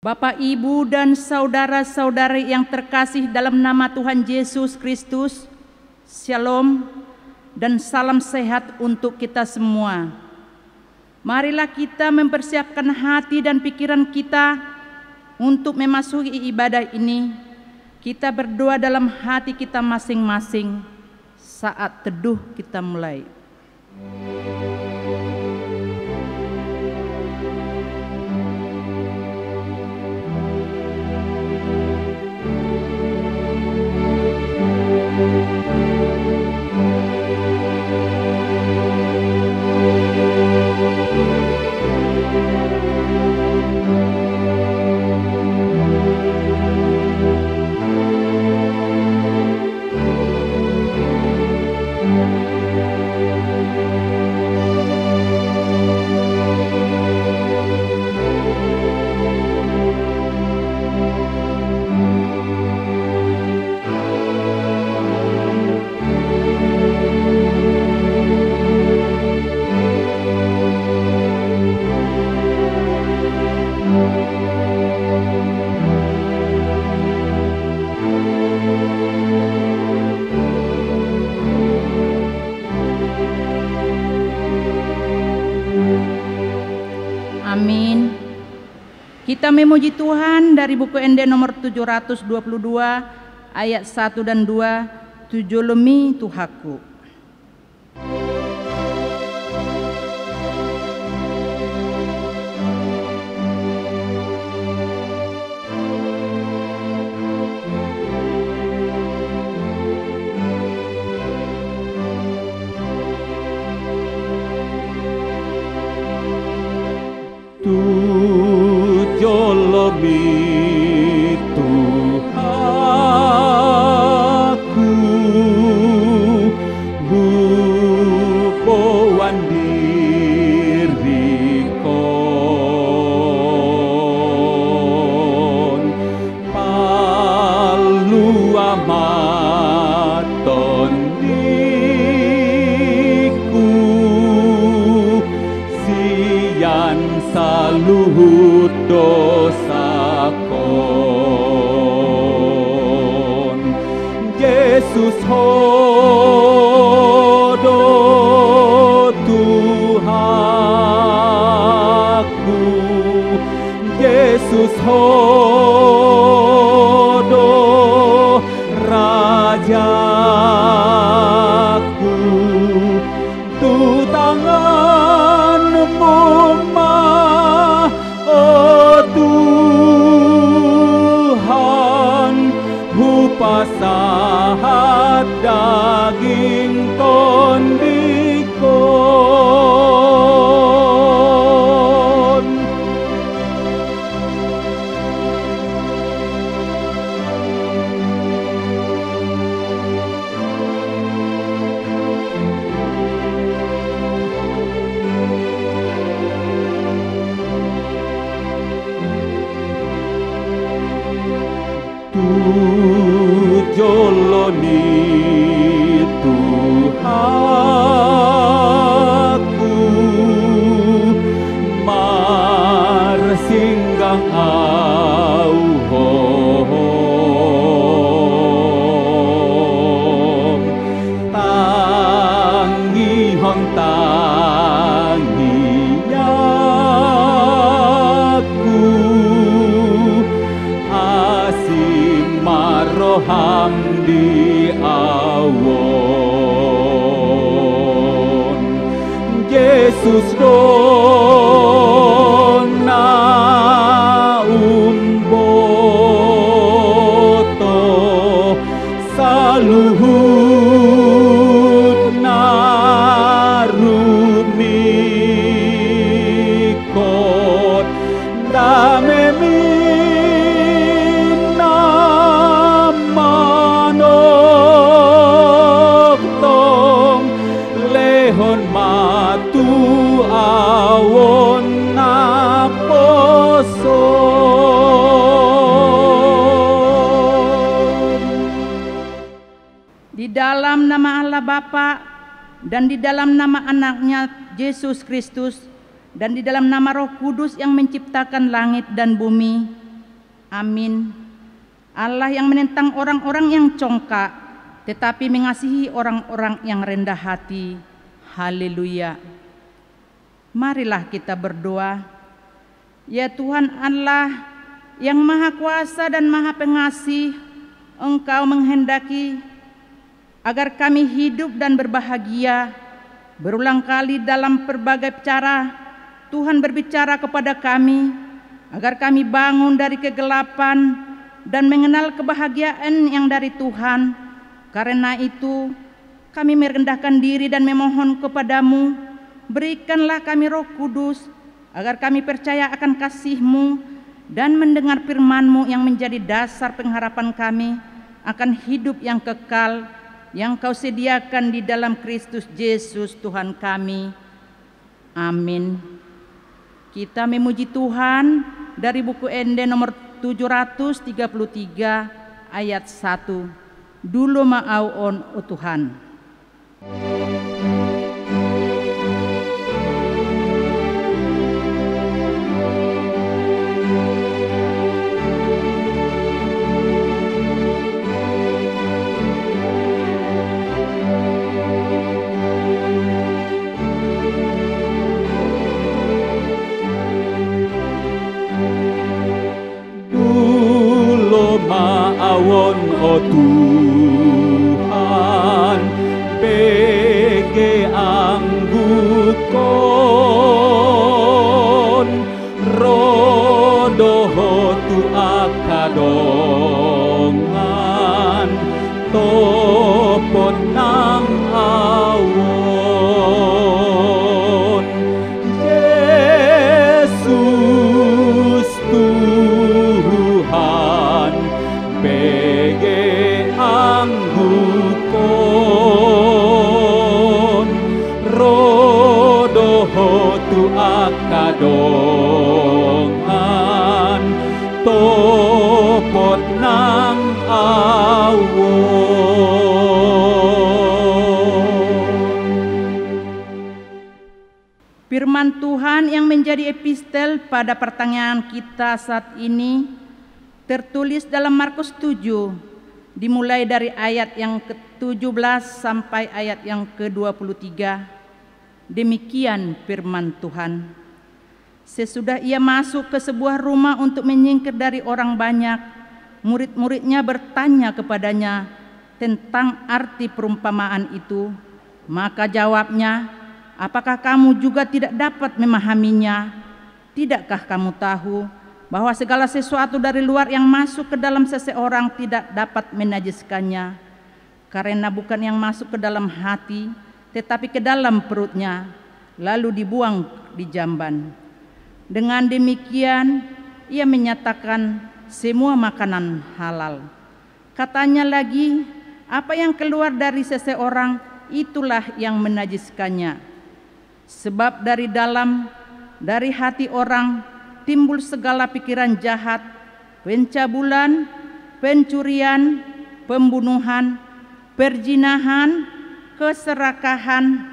Bapak, Ibu, dan saudara-saudari yang terkasih dalam nama Tuhan Yesus Kristus, Shalom dan salam sehat untuk kita semua. Marilah kita mempersiapkan hati dan pikiran kita untuk memasuki ibadah ini. Kita berdoa dalam hati kita masing-masing saat teduh kita mulai. Amin. Kita memuji Tuhan dari buku ND nomor 722 ayat 1 dan 2, Tujolemi Tuhaku. Tujolemi Tuhaku, bupoan dirikon, palu amaton diku, sian saluhut dosakon. Yesus hodo Tuhaku, Yesus hodo Rajaku, tu tanganmu pasahat daging tondikon. Tujoloni Tuhaku, marsinggang auhom, tangihon tangiyaku, asim maroham di awon. Yesus dona umboto saluhut narumikot damemi matu awon naposon. Di dalam nama Allah Bapa dan di dalam nama anaknya Yesus Kristus dan di dalam nama Roh Kudus yang menciptakan langit dan bumi, Amin. Allah yang menentang orang-orang yang congkak, tetapi mengasihi orang-orang yang rendah hati. Haleluya. Marilah kita berdoa. Ya Tuhan Allah yang Maha Kuasa dan Maha Pengasih, Engkau menghendaki agar kami hidup dan berbahagia. Berulang kali dalam berbagai cara Tuhan berbicara kepada kami agar kami bangun dari kegelapan dan mengenal kebahagiaan yang dari Tuhan. Karena itu kami merendahkan diri dan memohon kepadamu, berikanlah kami Roh Kudus agar kami percaya akan kasih-Mu dan mendengar firman-Mu yang menjadi dasar pengharapan kami akan hidup yang kekal yang Kau sediakan di dalam Kristus Yesus Tuhan kami. Amin. Kita memuji Tuhan dari buku Ende nomor 733 ayat 1. Dulu ma'auon o Tuhan. Ma'awon o Tuhan, bege anggukon, rodoho tu akadongan, topon nang awon. Yesus Tuhan, bege anggukon, rodoho tu akadongan, topot nang awon. Firman Tuhan yang menjadi epistel pada pertanyaan kita saat ini tertulis dalam Markus 7, dimulai dari ayat yang ke-17 sampai ayat yang ke-23. Demikian firman Tuhan. Sesudah ia masuk ke sebuah rumah untuk menyingkir dari orang banyak, murid-muridnya bertanya kepadanya tentang arti perumpamaan itu. Maka jawabnya, apakah kamu juga tidak dapat memahaminya? Tidakkah kamu tahu bahwa segala sesuatu dari luar yang masuk ke dalam seseorang tidak dapat menajiskannya, karena bukan yang masuk ke dalam hati, tetapi ke dalam perutnya, lalu dibuang di jamban. Dengan demikian, ia menyatakan semua makanan halal. Katanya lagi, apa yang keluar dari seseorang, itulah yang menajiskannya. Sebab dari dalam, dari hati orang, timbul segala pikiran jahat, pencabulan, pencurian, pembunuhan, perzinahan, keserakahan,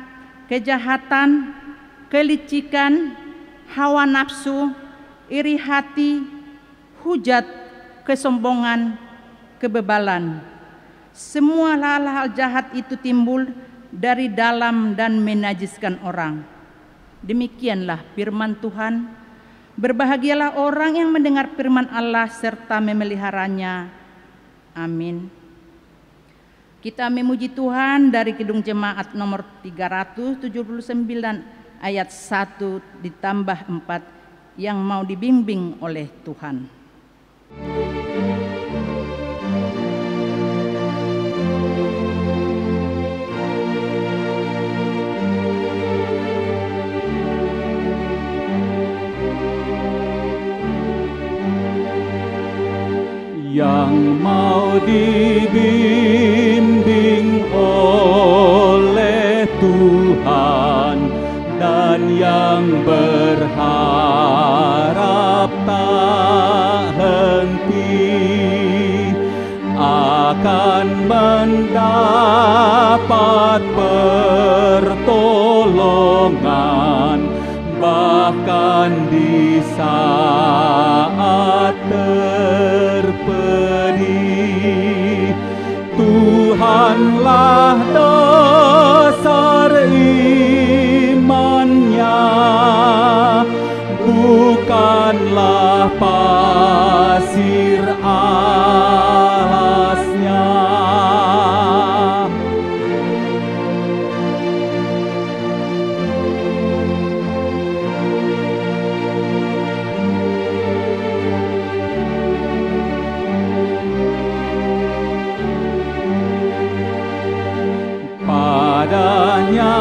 kejahatan, kelicikan, hawa nafsu, iri hati, hujat, kesombongan, kebebalan. Semua hal-hal jahat itu timbul dari dalam dan menajiskan orang. Demikianlah firman Tuhan. Berbahagialah orang yang mendengar firman Allah serta memeliharanya. Amin. Kita memuji Tuhan dari Kidung Jemaat nomor 379 ayat 1 ditambah 4 yang mau dibimbing oleh Tuhan. Yang mau dibimbing oleh Tuhan dan yang berharap tak henti akan mendapat pertolongan bahkan di saat bukanlah dasar imannya, bukanlah pasir alasnya. Padanya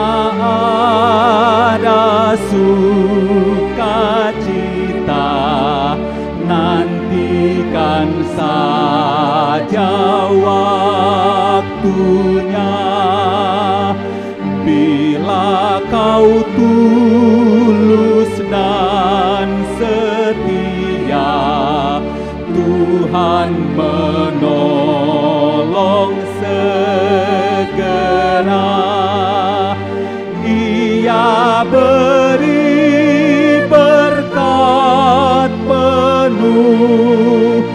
ada sukacita, nantikan saja waktunya. Bila kau tulus dan setia, Tuhan menolong segera. Ia beri berkat penuh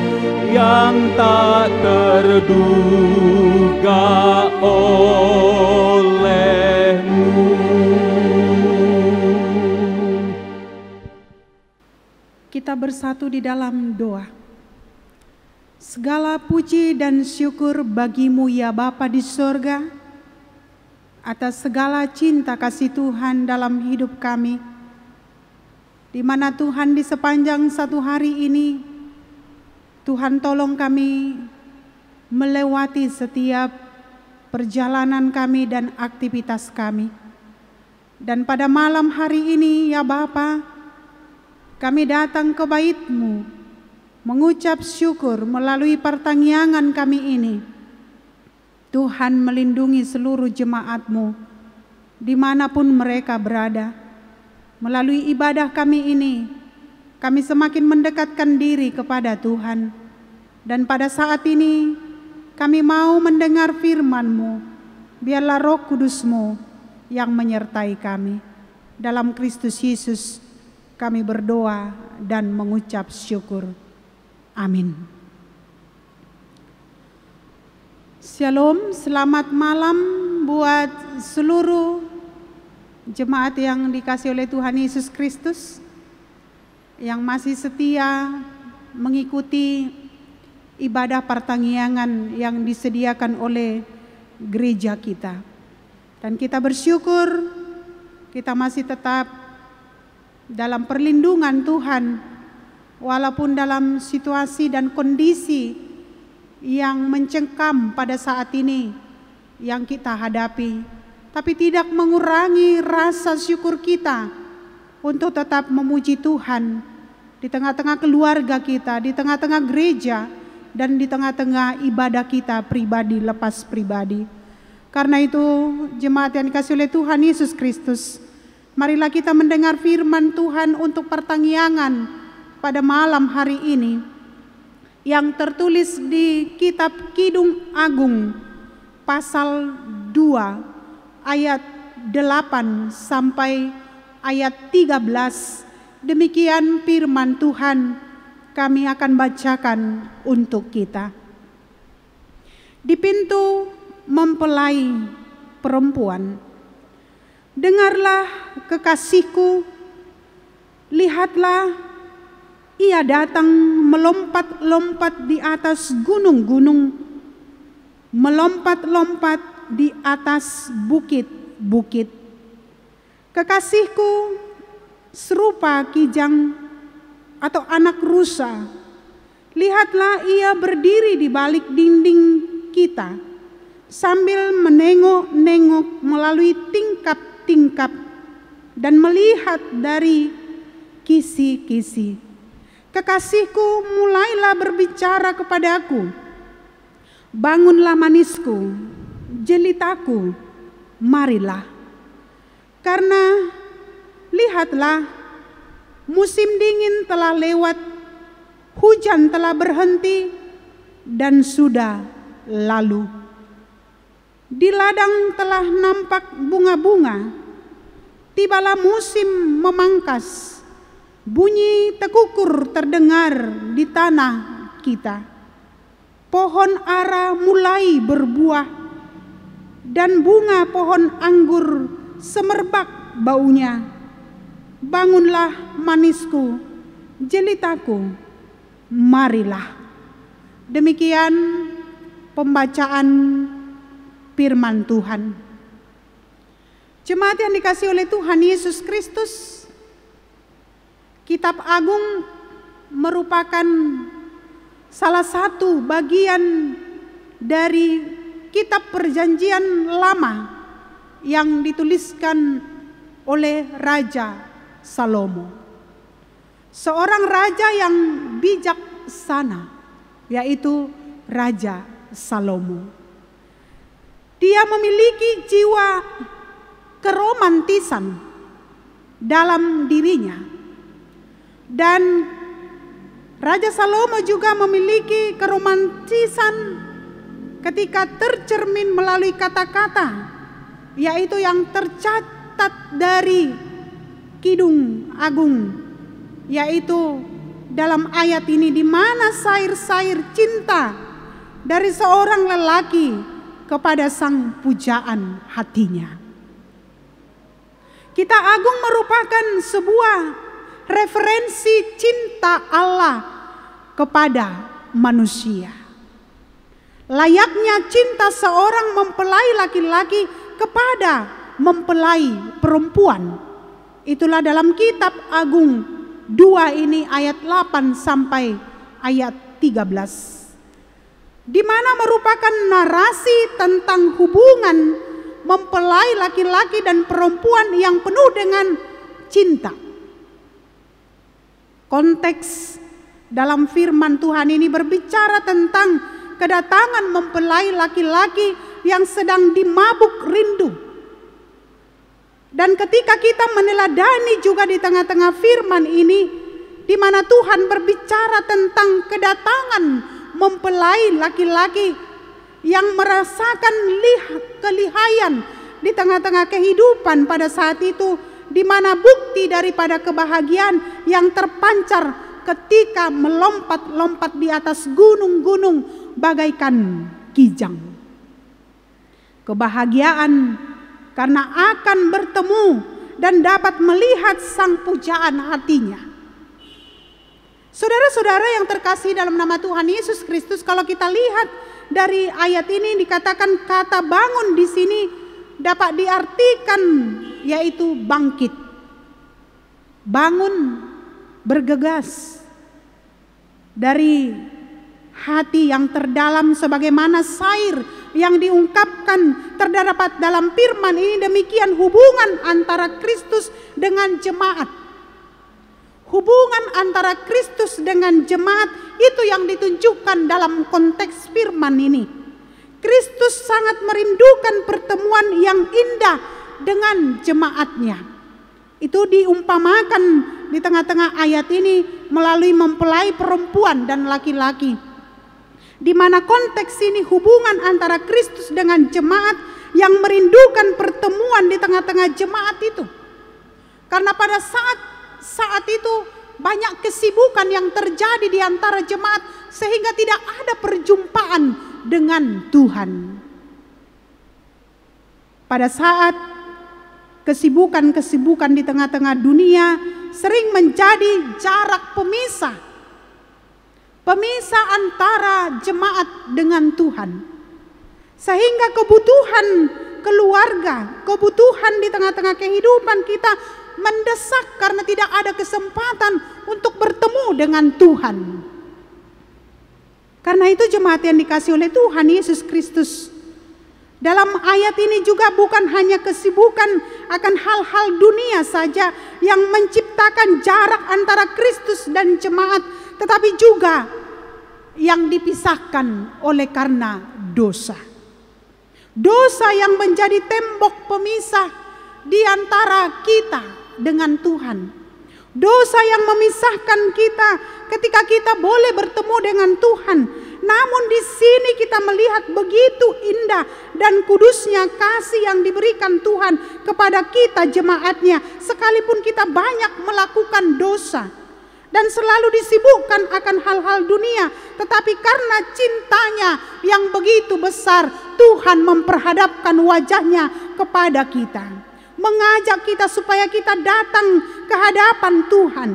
yang tak terduga olehmu. Kita bersatu di dalam doa. Segala puji dan syukur bagimu ya Bapa di sorga, atas segala cinta kasih Tuhan dalam hidup kami, di mana Tuhan di sepanjang satu hari ini, Tuhan tolong kami melewati setiap perjalanan kami dan aktivitas kami. Dan pada malam hari ini ya Bapa, kami datang ke bait-Mu, mengucap syukur melalui pertanggiangan kami ini. Tuhan melindungi seluruh jemaat-Mu dimanapun mereka berada. Melalui ibadah kami ini, kami semakin mendekatkan diri kepada Tuhan. Dan pada saat ini, kami mau mendengar firman-Mu. Biarlah Roh Kudus-Mu yang menyertai kami. Dalam Kristus Yesus, kami berdoa dan mengucap syukur. Amin. Shalom, selamat malam buat seluruh jemaat yang dikasih oleh Tuhan Yesus Kristus, yang masih setia mengikuti ibadah pertanggiangan yang disediakan oleh gereja kita. Dan kita bersyukur kita masih tetap dalam perlindungan Tuhan, walaupun dalam situasi dan kondisi yang mencengkam pada saat ini yang kita hadapi, tapi tidak mengurangi rasa syukur kita untuk tetap memuji Tuhan di tengah-tengah keluarga kita, di tengah-tengah gereja, dan di tengah-tengah ibadah kita pribadi lepas pribadi. Karena itu, jemaat yang dikasih oleh Tuhan Yesus Kristus, marilah kita mendengar firman Tuhan untuk pertanggiangan pada malam hari ini, yang tertulis di kitab Kidung Agung pasal 2 ayat 8 sampai ayat 13. Demikian firman Tuhan, kami akan bacakan untuk kita. Di pintu mempelai perempuan, dengarlah kekasihku, lihatlah ia datang melompat-lompat di atas gunung-gunung, melompat-lompat di atas bukit-bukit. Kekasihku serupa kijang atau anak rusa. Lihatlah ia berdiri di balik dinding kita, sambil menengok-nengok melalui tingkap-tingkap dan melihat dari kisi-kisi. Kekasihku mulailah berbicara kepadaku, bangunlah manisku, jelitaku, marilah. Karena lihatlah, musim dingin telah lewat, hujan telah berhenti, dan sudah lalu. Di ladang telah nampak bunga-bunga, tibalah musim memangkas. Bunyi tekukur terdengar di tanah kita. Pohon ara mulai berbuah, dan bunga pohon anggur semerbak baunya. Bangunlah manisku, jelitaku, marilah. Demikian pembacaan firman Tuhan. Jemaat yang dikasihi oleh Tuhan Yesus Kristus, Kitab Agung merupakan salah satu bagian dari kitab Perjanjian Lama yang dituliskan oleh Raja Salomo, seorang raja yang bijaksana, yaitu Raja Salomo. Dia memiliki jiwa keromantisan dalam dirinya, dan Raja Salomo juga memiliki keromantisan ketika tercermin melalui kata-kata, yaitu yang tercatat dari Kidung Agung, yaitu dalam ayat ini, di mana sair-sair cinta dari seorang lelaki kepada sang pujaan hatinya. Kitab Agung merupakan sebuah referensi cinta Allah kepada manusia. Layaknya cinta seorang mempelai laki-laki kepada mempelai perempuan. Itulah dalam Kitab Agung 2 ini ayat 8 sampai ayat 13. Di mana merupakan narasi tentang hubungan mempelai laki-laki dan perempuan yang penuh dengan cinta. Konteks dalam firman Tuhan ini berbicara tentang kedatangan mempelai laki-laki yang sedang dimabuk rindu. Dan ketika kita meneladani juga di tengah-tengah firman ini, di mana Tuhan berbicara tentang kedatangan mempelai laki-laki yang merasakan kelihayan di tengah-tengah kehidupan pada saat itu, di mana bukti daripada kebahagiaan yang terpancar ketika melompat-lompat di atas gunung-gunung bagaikan kijang. Kebahagiaan karena akan bertemu dan dapat melihat sang pujaan hatinya. Saudara-saudara yang terkasih dalam nama Tuhan Yesus Kristus, kalau kita lihat dari ayat ini dikatakan kata bangun di sini dapat diartikan yaitu bangkit. Bangun, bergegas dari hati yang terdalam, sebagaimana sair yang diungkapkan terdapat dalam firman ini. Demikian hubungan antara Kristus dengan jemaat. Hubungan antara Kristus dengan jemaat itu yang ditunjukkan dalam konteks firman ini. Kristus sangat merindukan pertemuan yang indah dengan jemaatnya. Itu diumpamakan di tengah-tengah ayat ini melalui mempelai perempuan dan laki-laki, di mana konteks ini hubungan antara Kristus dengan jemaat yang merindukan pertemuan di tengah-tengah jemaat itu. Karena pada saat itu banyak kesibukan yang terjadi di antara jemaat, sehingga tidak ada perjumpaan dengan Tuhan. Pada saat kesibukan-kesibukan di tengah-tengah dunia sering menjadi jarak pemisah antara jemaat dengan Tuhan, sehingga kebutuhan keluarga, kebutuhan di tengah-tengah kehidupan kita mendesak karena tidak ada kesempatan untuk bertemu dengan Tuhan. Karena itu jemaat yang dikasihi oleh Tuhan Yesus Kristus, dalam ayat ini juga bukan hanya kesibukan akan hal-hal dunia saja yang menciptakan jarak antara Kristus dan jemaat, tetapi juga yang dipisahkan oleh karena dosa. Dosa yang menjadi tembok pemisah di antara kita dengan Tuhan. Dosa yang memisahkan kita ketika kita boleh bertemu dengan Tuhan. Namun di sini kita melihat begitu indah dan kudusnya kasih yang diberikan Tuhan kepada kita jemaatnya, sekalipun kita banyak melakukan dosa. dan selalu disibukkan akan hal-hal dunia, tetapi karena cintanya yang begitu besar, Tuhan memperhadapkan wajahnya kepada kita, mengajak kita supaya kita datang ke hadapan Tuhan.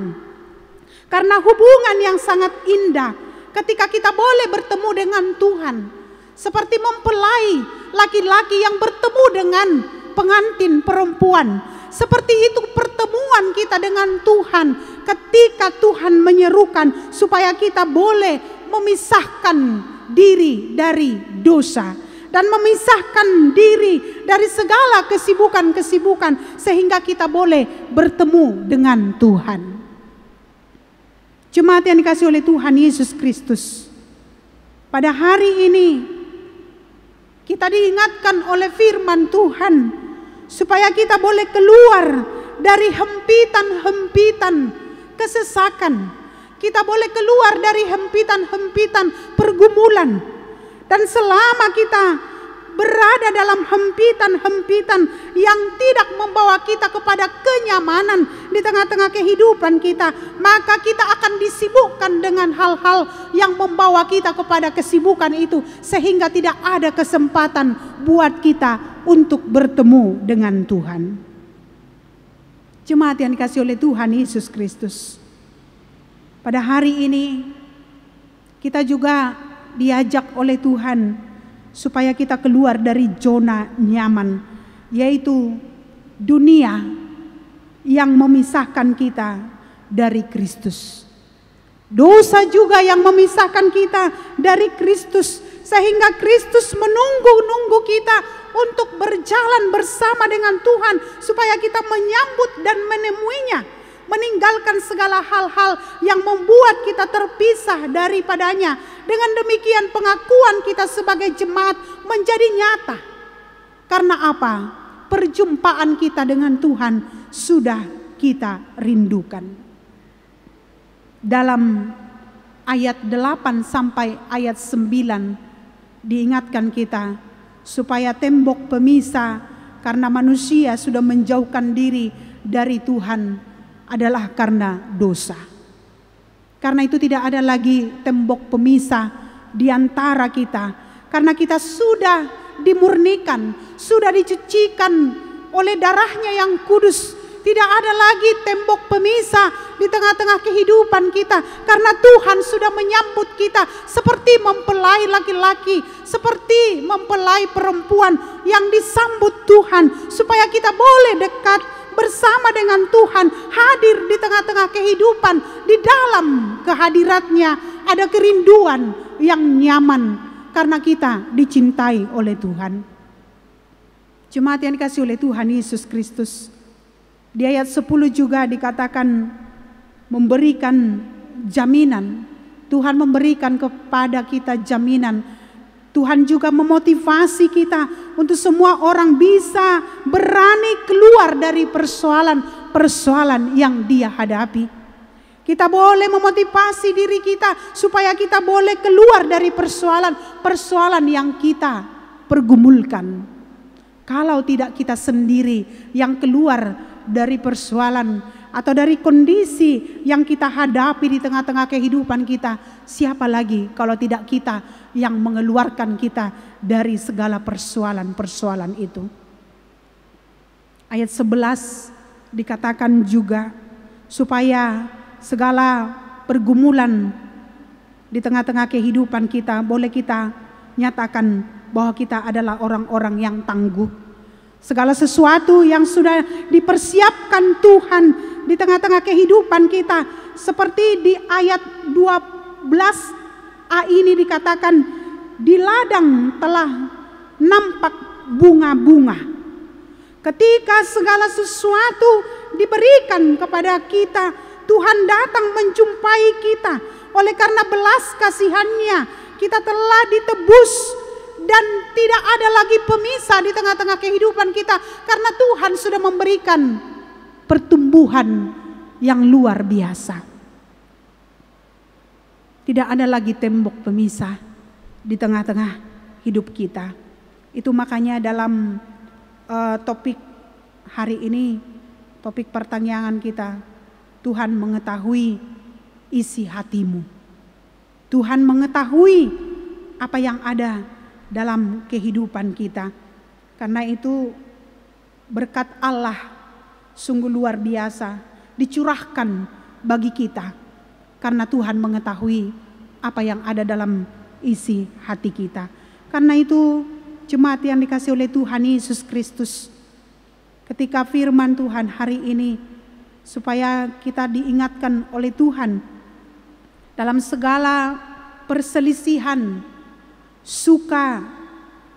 Karena hubungan yang sangat indah ketika kita boleh bertemu dengan Tuhan, seperti mempelai laki-laki yang bertemu dengan pengantin perempuan. Seperti itu pertemuan kita dengan Tuhan ketika Tuhan menyerukan supaya kita boleh memisahkan diri dari dosa dan memisahkan diri dari segala kesibukan-kesibukan sehingga kita boleh bertemu dengan Tuhan. Jemaat yang dikasihi oleh Tuhan Yesus Kristus, pada hari ini kita diingatkan oleh firman Tuhan supaya kita boleh keluar dari hempitan-hempitan kesesakan. Kita boleh keluar dari hempitan-hempitan pergumulan. Dan selama kita berada dalam hempitan-hempitan yang tidak membawa kita kepada kenyamanan di tengah-tengah kehidupan kita, maka kita akan disibukkan dengan hal-hal yang membawa kita kepada kesibukan itu, sehingga tidak ada kesempatan buat kita untuk bertemu dengan Tuhan. Jemaat yang dikasihi oleh Tuhan Yesus Kristus, pada hari ini kita juga diajak oleh Tuhan supaya kita keluar dari zona nyaman, yaitu dunia yang memisahkan kita dari Kristus. Dosa juga yang memisahkan kita dari Kristus, sehingga Kristus menunggu-nunggu kita untuk berjalan bersama dengan Tuhan supaya kita menyambut dan menemuinya, meninggalkan segala hal-hal yang membuat kita terpisah daripadanya. Dengan demikian pengakuan kita sebagai jemaat menjadi nyata. Karena apa? Perjumpaan kita dengan Tuhan sudah kita rindukan. Dalam ayat 8 sampai ayat 9 diingatkan kita supaya tembok pemisah karena manusia sudah menjauhkan diri dari Tuhan adalah karena dosa. Karena itu tidak ada lagi tembok pemisah di antara kita, karena kita sudah dimurnikan, sudah dicucikan oleh darahnya yang kudus. Tidak ada lagi tembok pemisah di tengah-tengah kehidupan kita, karena Tuhan sudah menyambut kita seperti mempelai laki-laki, seperti mempelai perempuan yang disambut Tuhan supaya kita boleh dekat bersama dengan Tuhan, hadir di tengah-tengah kehidupan. Di dalam kehadiratnya ada kerinduan yang nyaman karena kita dicintai oleh Tuhan. Jemaat yang dikasihi oleh Tuhan Yesus Kristus, di ayat 10 juga dikatakan memberikan jaminan. Tuhan memberikan kepada kita jaminan. Tuhan juga memotivasi kita untuk semua orang bisa berani keluar dari persoalan-persoalan yang dia hadapi. Kita boleh memotivasi diri kita supaya kita boleh keluar dari persoalan-persoalan yang kita pergumulkan. Kalau tidak kita sendiri yang keluar dari persoalan atau dari kondisi yang kita hadapi di tengah-tengah kehidupan kita, siapa lagi kalau tidak kita yang mengeluarkan kita dari segala persoalan-persoalan itu. Ayat 11 dikatakan juga supaya segala pergumulan di tengah-tengah kehidupan kita boleh kita nyatakan bahwa kita adalah orang-orang yang tangguh. Segala sesuatu yang sudah dipersiapkan Tuhan di tengah-tengah kehidupan kita, seperti di ayat 12a ini dikatakan, di ladang telah nampak bunga-bunga. Ketika segala sesuatu diberikan kepada kita, Tuhan datang menjumpai kita. Oleh karena belas kasihan-Nya, kita telah ditebus dan tidak ada lagi pemisah di tengah-tengah kehidupan kita, karena Tuhan sudah memberikan pertumbuhan yang luar biasa. Tidak ada lagi tembok pemisah di tengah-tengah hidup kita. Itu makanya dalam topik hari ini, topik pertanyaan kita, Tuhan mengetahui isi hatimu. Tuhan mengetahui apa yang ada dalam kehidupan kita. Karena itu berkat Allah sungguh luar biasa dicurahkan bagi kita. Karena Tuhan mengetahui apa yang ada dalam isi hati kita. Karena itu jemaat yang dikasih oleh Tuhan Yesus Kristus, ketika firman Tuhan hari ini, supaya kita diingatkan oleh Tuhan dalam segala perselisihan, suka,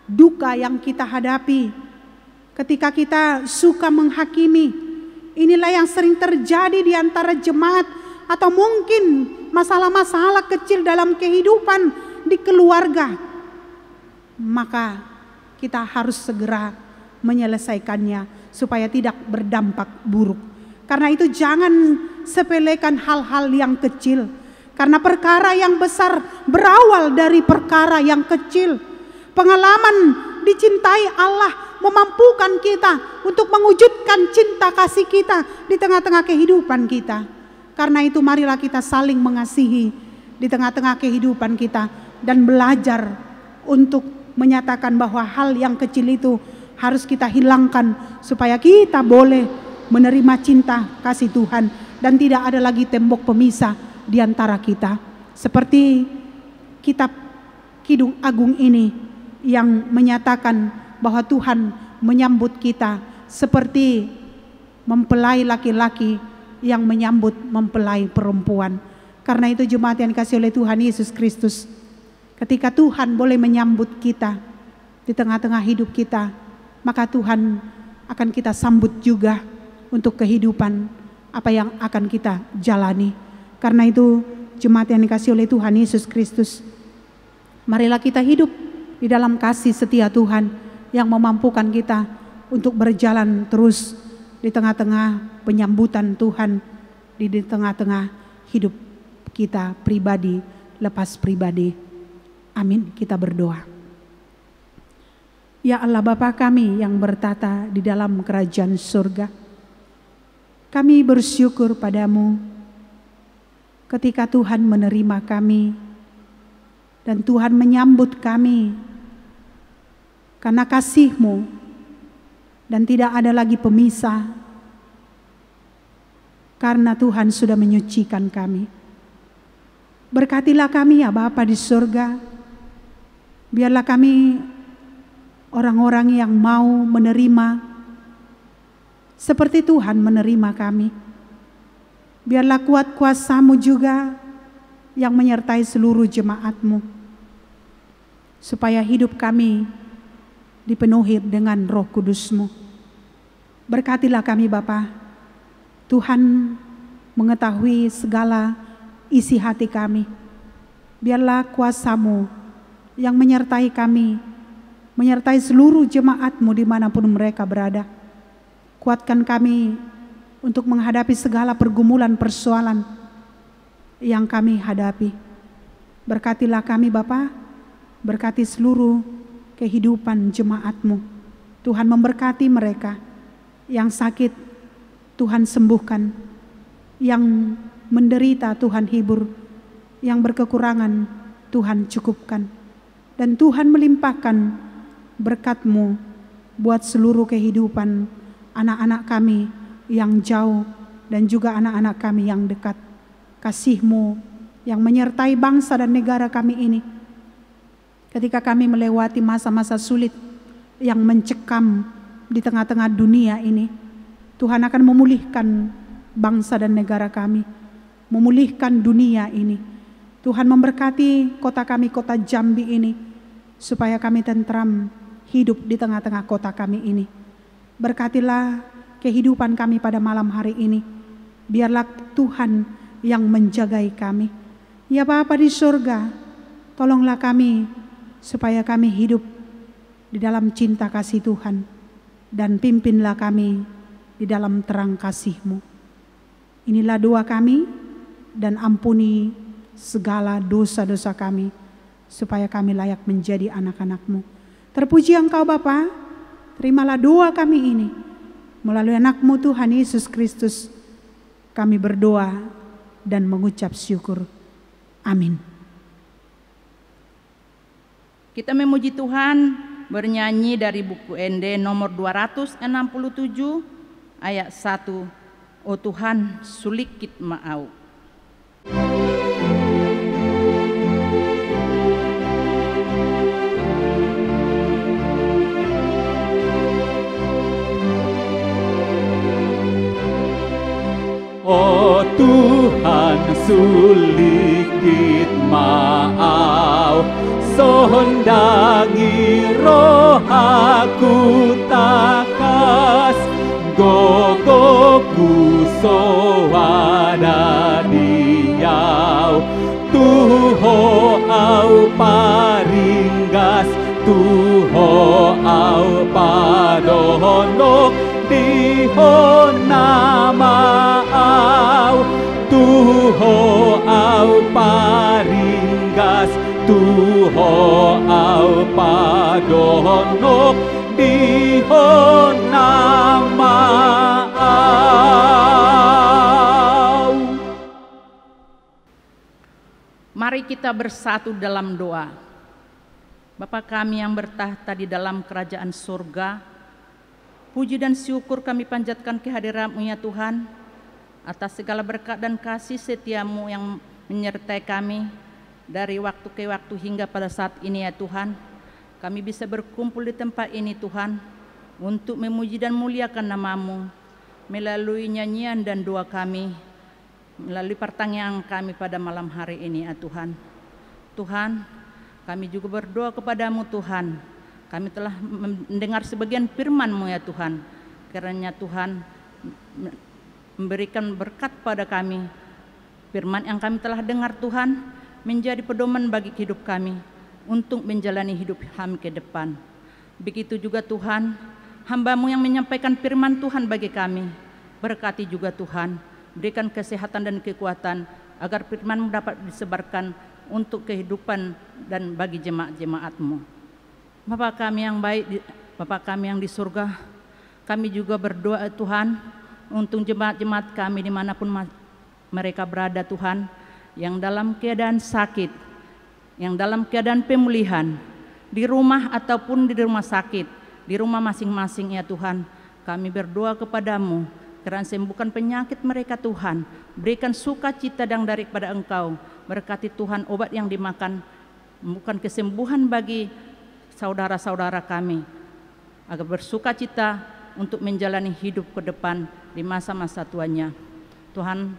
duka yang kita hadapi. Ketika kita suka menghakimi, inilah yang sering terjadi di antara jemaat, atau mungkin masalah-masalah kecil dalam kehidupan di keluarga. Maka kita harus segera menyelesaikannya supaya tidak berdampak buruk. Karena itu jangan sepelekan hal-hal yang kecil. Karena perkara yang besar berawal dari perkara yang kecil. Pengalaman dicintai Allah memampukan kita untuk mewujudkan cinta kasih kita di tengah-tengah kehidupan kita. Karena itu marilah kita saling mengasihi di tengah-tengah kehidupan kita dan belajar untuk menyatakan bahwa hal yang kecil itu harus kita hilangkan supaya kita boleh menerima cinta kasih Tuhan dan tidak ada lagi tembok pemisah di antara kita. Seperti kitab Kidung Agung ini yang menyatakan bahwa Tuhan menyambut kita seperti mempelai laki-laki yang menyambut mempelai perempuan. Karena itu jemaat yang dikasih oleh Tuhan Yesus Kristus, ketika Tuhan boleh menyambut kita di tengah-tengah hidup kita, maka Tuhan akan kita sambut juga untuk kehidupan apa yang akan kita jalani. Karena itu jemaat yang dikasih oleh Tuhan Yesus Kristus, marilah kita hidup di dalam kasih setia Tuhan yang memampukan kita untuk berjalan terus di tengah-tengah penyambutan Tuhan, di tengah-tengah hidup kita pribadi lepas pribadi. Amin. Kita berdoa. Ya Allah Bapa kami yang bertata di dalam kerajaan surga, kami bersyukur padamu ketika Tuhan menerima kami dan Tuhan menyambut kami karena kasih-Mu. Dan tidak ada lagi pemisah karena Tuhan sudah menyucikan kami. Berkatilah kami ya Bapa di surga. Biarlah kami orang-orang yang mau menerima seperti Tuhan menerima kami. Biarlah kuat kuasa-Mu juga yang menyertai seluruh jemaat-Mu, supaya hidup kami dipenuhi dengan Roh Kudus-Mu. Berkatilah kami Bapa. Tuhan mengetahui segala isi hati kami. Biarlah kuasa-Mu yang menyertai kami, menyertai seluruh jemaat-Mu dimanapun mereka berada. Kuatkan kami untuk menghadapi segala pergumulan persoalan yang kami hadapi. Berkatilah kami Bapa, berkati seluruh kehidupan jemaat-Mu. Tuhan memberkati mereka. Yang sakit Tuhan sembuhkan, yang menderita Tuhan hibur, yang berkekurangan Tuhan cukupkan. Dan Tuhan melimpahkan berkat-Mu buat seluruh kehidupan anak-anak kami yang jauh dan juga anak-anak kami yang dekat. Kasih-Mu yang menyertai bangsa dan negara kami ini ketika kami melewati masa-masa sulit yang mencekam di tengah-tengah dunia ini. Tuhan akan memulihkan bangsa dan negara kami, memulihkan dunia ini. Tuhan memberkati kota kami, kota Jambi ini, supaya kami tentram hidup di tengah-tengah kota kami ini. Berkatilah kehidupan kami pada malam hari ini. Biarlah Tuhan yang menjagai kami. Ya Bapa di surga, tolonglah kami supaya kami hidup di dalam cinta kasih Tuhan, dan pimpinlah kami di dalam terang kasih-Mu. Inilah doa kami, dan ampuni segala dosa-dosa kami, supaya kami layak menjadi anak-anak-Mu. Terpuji Engkau Bapa, terimalah doa kami ini. Melalui anak-Mu Tuhan Yesus Kristus, kami berdoa dan mengucap syukur. Amin. Kita memuji Tuhan bernyanyi dari buku ND nomor 267 ayat 1. O Tuhan, sulikit ma'au. Oh Tuhan, sulikit ma'au, sondangi roh aku takas, gogoku soada diau, Tuho au paringgas, Tuho au padonok, diho nama au, Tuho au paringgas, Tuho au padonok, diho nama au. Mari kita bersatu dalam doa. Bapa kami yang bertahta di dalam kerajaan surga, puji dan syukur kami panjatkan kehadirat-Mu ya Tuhan, atas segala berkat dan kasih setia-Mu yang menyertai kami dari waktu ke waktu hingga pada saat ini ya Tuhan. Kami bisa berkumpul di tempat ini Tuhan, untuk memuji dan muliakan nama-Mu, melalui nyanyian dan doa kami, melalui pertanyaan kami pada malam hari ini ya Tuhan. Tuhan, kami juga berdoa kepada-Mu Tuhan. Kami telah mendengar sebagian firman-Mu ya Tuhan. Kiranya Tuhan memberikan berkat pada kami. Firman yang kami telah dengar Tuhan menjadi pedoman bagi hidup kami untuk menjalani hidup kami ke depan. Begitu juga Tuhan, hamba-Mu yang menyampaikan firman Tuhan bagi kami. Berkati juga Tuhan, berikan kesehatan dan kekuatan agar firman-Mu dapat disebarkan untuk kehidupan dan bagi jemaat-jemaat-Mu. Bapa kami yang baik, Bapa kami yang di surga, kami juga berdoa Tuhan untuk jemaat-jemaat kami dimanapun mereka berada Tuhan, yang dalam keadaan sakit, yang dalam keadaan pemulihan, di rumah ataupun di rumah sakit, di rumah masing-masing ya Tuhan. Kami berdoa kepada-Mu, kiranya sembuhkan penyakit mereka Tuhan, berikan sukacita yang daripada Engkau. Berkati Tuhan obat yang dimakan, bukan kesembuhan bagi saudara-saudara kami, agar bersukacita untuk menjalani hidup ke depan di masa-masa tuanya. Tuhan,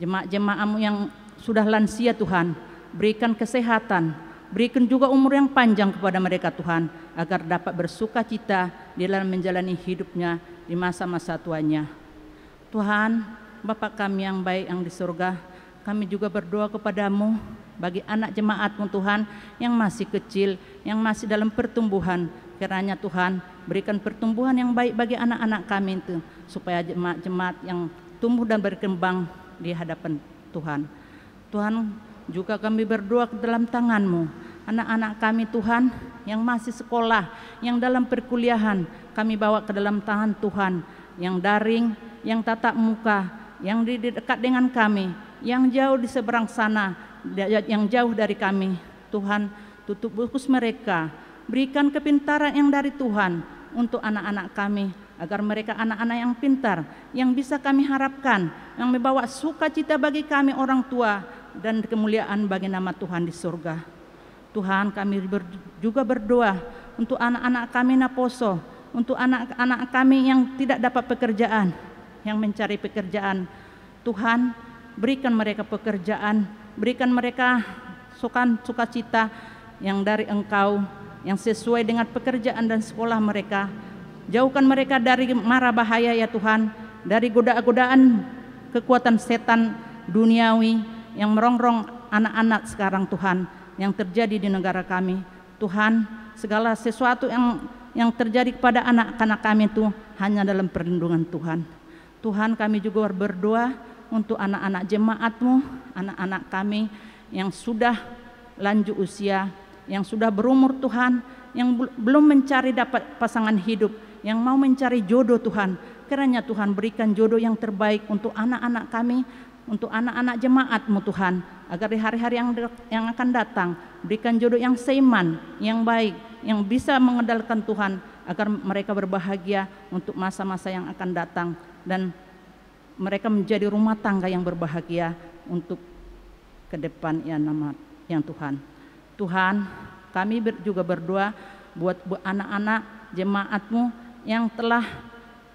jemaat-jemaat-Mu yang sudah lansia Tuhan, berikan kesehatan, berikan juga umur yang panjang kepada mereka Tuhan, agar dapat bersukacita di dalam menjalani hidupnya di masa-masa tuanya. Tuhan, Bapa kami yang baik yang di surga, kami juga berdoa kepada-Mu bagi anak jemaat-Mu Tuhan yang masih kecil, yang masih dalam pertumbuhan. Kiranya Tuhan berikan pertumbuhan yang baik bagi anak-anak kami itu, supaya jemaat-jemaat yang tumbuh dan berkembang di hadapan Tuhan. Tuhan, juga kami berdoa ke dalam tangan-Mu anak-anak kami Tuhan yang masih sekolah, yang dalam perkuliahan, kami bawa ke dalam tangan Tuhan, yang daring, yang tatap muka, yang dekat dengan kami, yang jauh di seberang sana, yang jauh dari kami. Tuhan, tutup fokus mereka, berikan kepintaran yang dari Tuhan untuk anak-anak kami, agar mereka anak-anak yang pintar, yang bisa kami harapkan, yang membawa sukacita bagi kami orang tua dan kemuliaan bagi nama Tuhan di surga. Tuhan, kami juga berdoa untuk anak-anak kami Naposo, untuk anak-anak kami yang tidak dapat pekerjaan, yang mencari pekerjaan. Tuhan, berikan mereka pekerjaan, berikan mereka sukacita yang dari Engkau, yang sesuai dengan pekerjaan dan sekolah mereka. Jauhkan mereka dari mara bahaya ya Tuhan, dari godaan kekuatan setan duniawi yang merongrong anak-anak sekarang Tuhan, yang terjadi di negara kami. Tuhan, segala sesuatu yang terjadi kepada anak-anak kami itu hanya dalam perlindungan Tuhan. Tuhan, kami juga berdoa untuk anak-anak jemaat-Mu, anak-anak kami yang sudah lanjut usia, yang sudah berumur Tuhan, yang belum mencari dapat pasangan hidup, yang mau mencari jodoh Tuhan. Kiranya Tuhan berikan jodoh yang terbaik untuk anak-anak kami, untuk anak-anak jemaat-Mu Tuhan, agar di hari-hari yang akan datang berikan jodoh yang seiman, yang baik, yang bisa mengandalkan Tuhan, agar mereka berbahagia untuk masa-masa yang akan datang, dan mereka menjadi rumah tangga yang berbahagia untuk ke depan ya nama yang Tuhan. Tuhan, kami juga berdoa buat anak-anak jemaat-Mu yang telah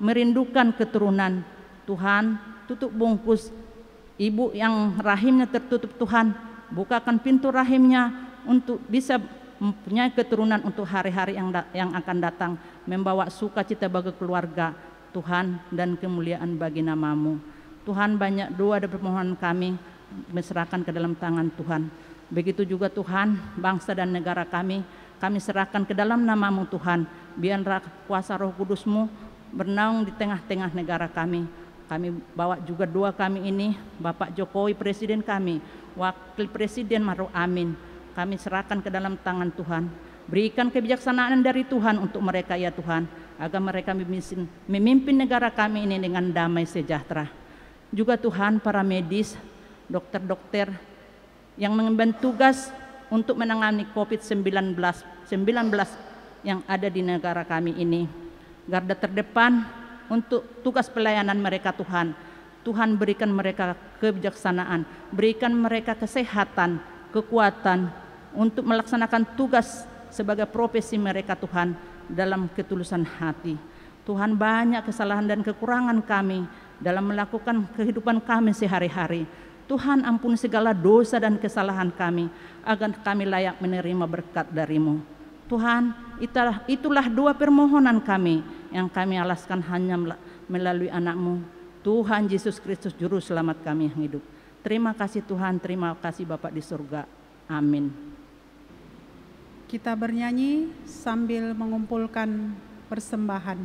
merindukan keturunan. Tuhan, tutup bungkus ibu yang rahimnya tertutup, Tuhan, bukakan pintu rahimnya untuk bisa mempunyai keturunan untuk hari-hari yang akan datang, membawa sukacita bagi keluarga, Tuhan, dan kemuliaan bagi nama-Mu. Tuhan, banyak doa dan permohonan kami diserahkan ke dalam tangan Tuhan. Begitu juga Tuhan, bangsa dan negara kami serahkan ke dalam nama-Mu Tuhan. Biarlah kuasa Roh Kudus-Mu bernaung di tengah-tengah negara kami. Kami bawa juga doa kami ini, Bapak Jokowi, Presiden kami, Wakil Presiden Maruf Amin, kami serahkan ke dalam tangan Tuhan. Berikan kebijaksanaan dari Tuhan untuk mereka ya Tuhan, agar mereka memimpin negara kami ini dengan damai sejahtera. Juga Tuhan, para medis, dokter-dokter yang mengemban tugas untuk menangani COVID-19 yang ada di negara kami ini, garda terdepan untuk tugas pelayanan mereka Tuhan. Tuhan, berikan mereka kebijaksanaan, berikan mereka kesehatan, kekuatan untuk melaksanakan tugas sebagai profesi mereka Tuhan dalam ketulusan hati. Tuhan, banyak kesalahan dan kekurangan kami dalam melakukan kehidupan kami sehari-hari. Tuhan, ampuni segala dosa dan kesalahan kami, agar kami layak menerima berkat dari-Mu. Tuhan, itulah doa permohonan kami yang kami alaskan hanya melalui anak-Mu, Tuhan Yesus Kristus, Juru Selamat kami yang hidup. Terima kasih Tuhan, terima kasih Bapak di surga. Amin. Kita bernyanyi sambil mengumpulkan persembahan.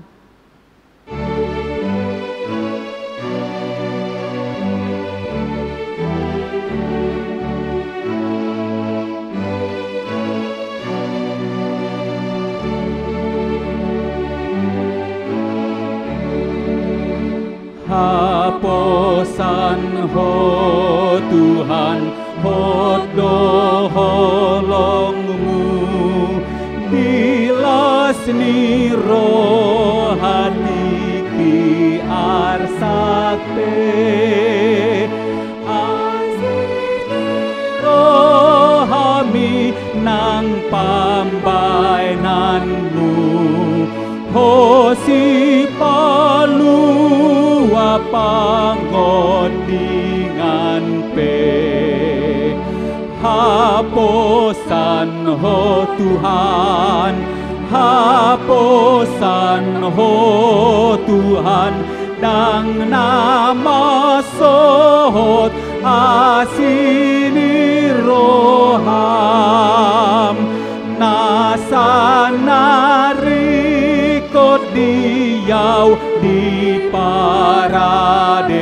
Haposan ho Tuhan, ho doholongmu, dilas ni rohani ki arsakte, rohami nang pambainanmu, hosi palu panggodingan pe. Haposan ho Tuhan, haposan ho Tuhan, dang nama sohot asini roham, nasanari kodiau di parade,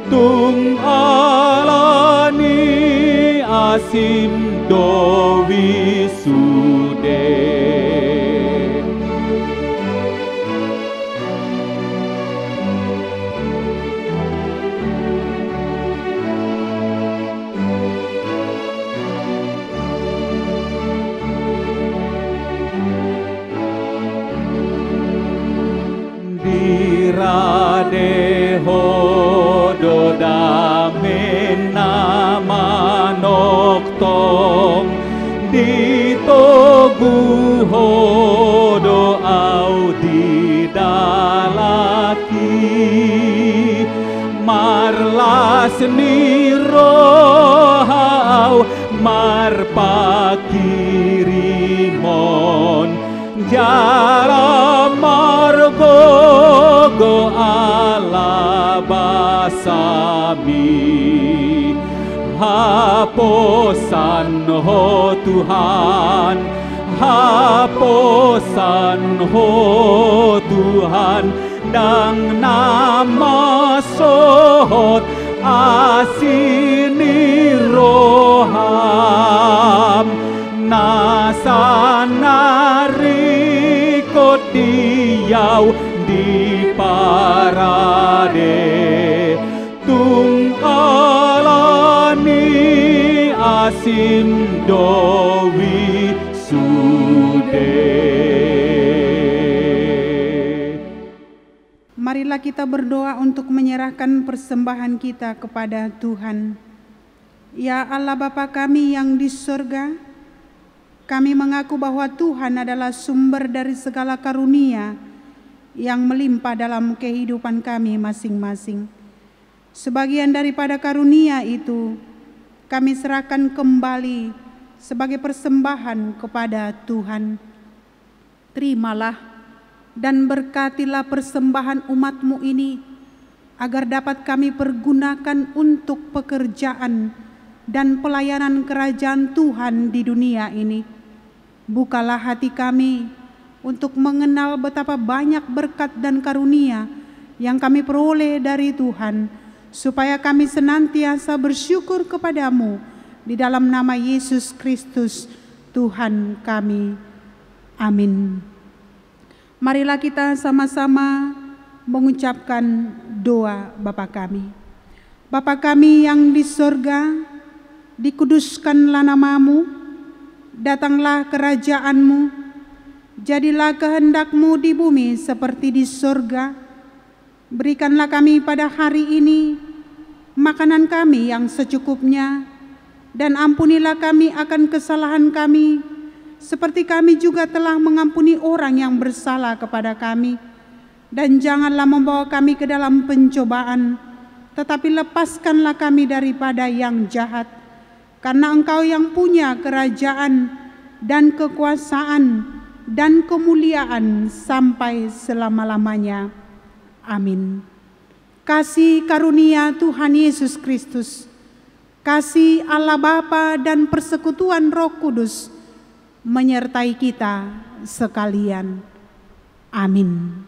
tung alani asim dowi sude. Radeho dodamena manoktong ditogu hodo audi dalaki marlas ni rohau marpakirimon jara margo go alabasami. Haposan ho Tuhan, haposan ho Tuhan, dang nama sohot asini roham, nasanari kodiau di parade, tung simdowi sude. Marilah kita berdoa untuk menyerahkan persembahan kita kepada Tuhan. Ya Allah Bapa kami yang di surga, kami mengaku bahwa Tuhan adalah sumber dari segala karunia yang melimpah dalam kehidupan kami masing-masing. Sebagian daripada karunia itu kami serahkan kembali sebagai persembahan kepada Tuhan. Terimalah dan berkatilah persembahan umat-Mu ini, agar dapat kami pergunakan untuk pekerjaan dan pelayanan kerajaan Tuhan di dunia ini. Bukalah hati kami untuk mengenal betapa banyak berkat dan karunia yang kami peroleh dari Tuhan, supaya kami senantiasa bersyukur kepadamu di dalam nama Yesus Kristus Tuhan kami. Amin. Marilah kita sama-sama mengucapkan doa Bapa kami. Bapa kami yang di surga, dikuduskanlah nama-Mu, datanglah kerajaan-Mu, jadilah kehendak-Mu di bumi seperti di surga. Berikanlah kami pada hari ini makanan kami yang secukupnya, dan ampunilah kami akan kesalahan kami, seperti kami juga telah mengampuni orang yang bersalah kepada kami. Dan janganlah membawa kami ke dalam pencobaan, tetapi lepaskanlah kami daripada yang jahat. Karena Engkau yang punya kerajaan dan kekuasaan dan kemuliaan sampai selama-lamanya. Amin. Kasih karunia Tuhan Yesus Kristus, kasih Allah Bapa dan persekutuan Roh Kudus menyertai kita sekalian. Amin.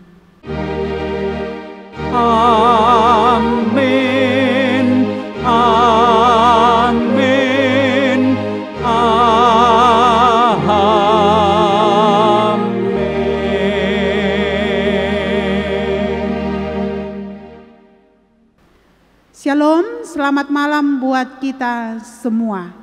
Amin. Amin. Shalom, selamat malam buat kita semua.